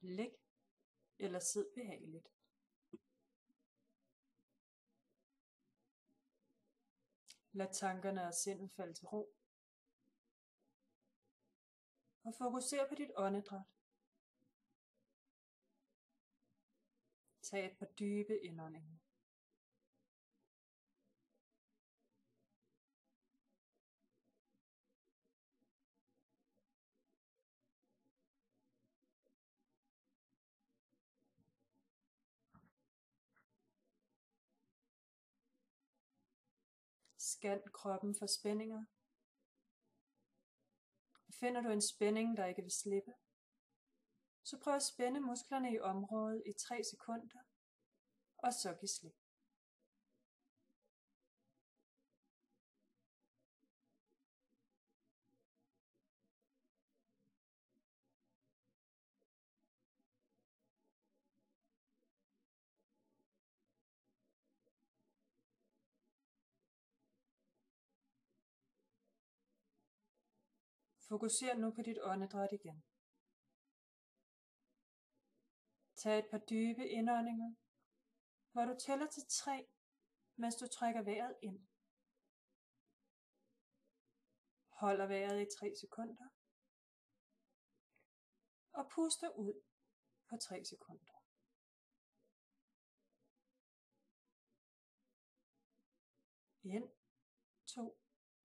Lig eller sid behageligt. Lad tankerne og sindet falde til ro. Og fokuser på dit åndedræt. Tag et par dybe indåndinger. Scan kroppen for spændinger. Finder du en spænding, der ikke vil slippe, så prøv at spænde musklerne i området i 3 sekunder, og så giv slip. Fokuser nu på dit åndedræt igen. Tag et par dybe indåndinger, hvor du tæller til 3, mens du trækker vejret ind. Holder vejret i 3 sekunder. Og puster ud på 3 sekunder. Ind, 2,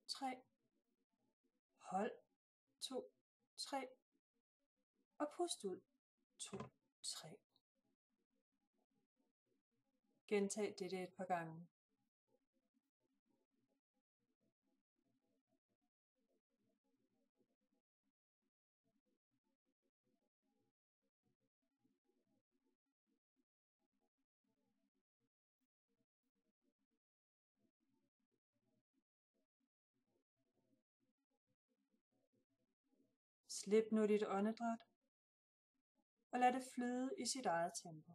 3. Hold, 2, 3. Og pust ud, 2, 3. Gentag dette et par gange. Slip nu dit åndedræt, og lad det flyde i sit eget tempo.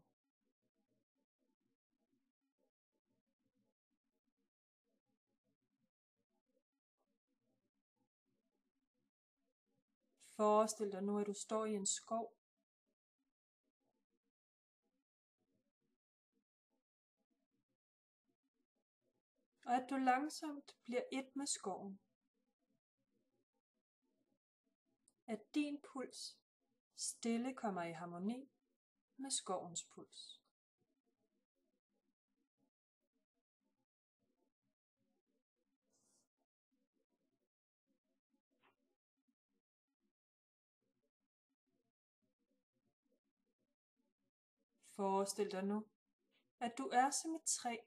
Forestil dig nu, at du står i en skov. Og at du langsomt bliver et med skoven. At din puls stille kommer i harmoni med skovens puls. Forestil dig nu, at du er som et træ.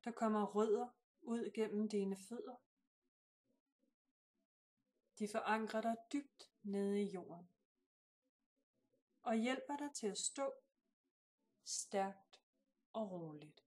Der kommer rødder ud gennem dine fødder. De forankrer dig dybt nede i jorden. Og hjælper dig til at stå stærkt og roligt.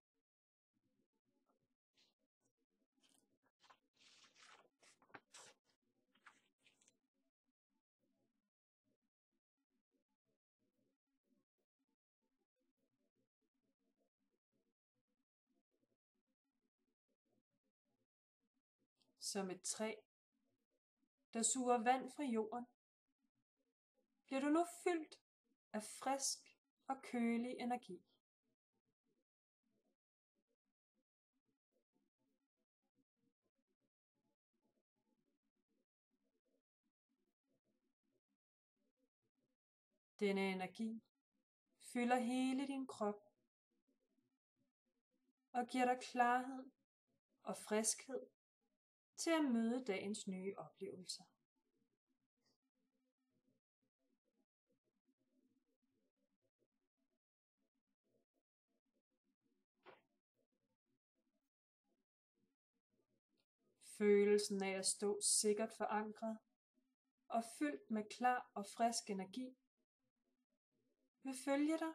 Som et træ, der suger vand fra jorden, bliver du nu fyldt af frisk og kølig energi. Denne energi fylder hele din krop og giver dig klarhed og friskhed til at møde dagens nye oplevelser. Følelsen af at stå sikkert forankret og fyldt med klar og frisk energi vil følge dig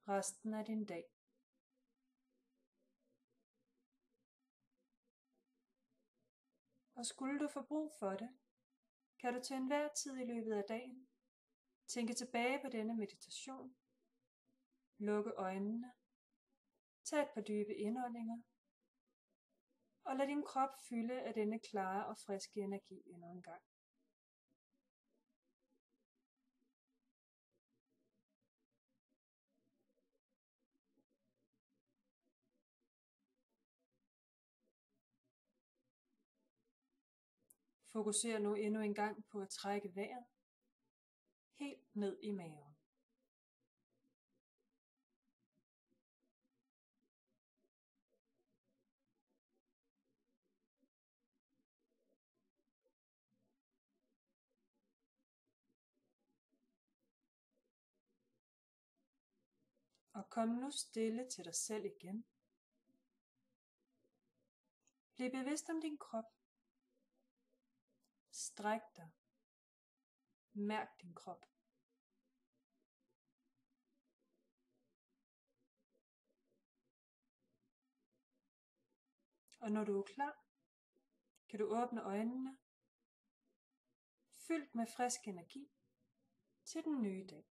resten af din dag. Og skulle du få brug for det, kan du til enhver tid i løbet af dagen tænke tilbage på denne meditation, lukke øjnene, tage et par dybe indåndinger og lad din krop fylde af denne klare og friske energi endnu en gang. Fokuser nu endnu en gang på at trække vejret helt ned i maven. Og kom nu stille til dig selv igen. Bliv bevidst om din krop. Stræk dig. Mærk din krop. Og når du er klar, kan du åbne øjnene, fyldt med frisk energi til den nye dag.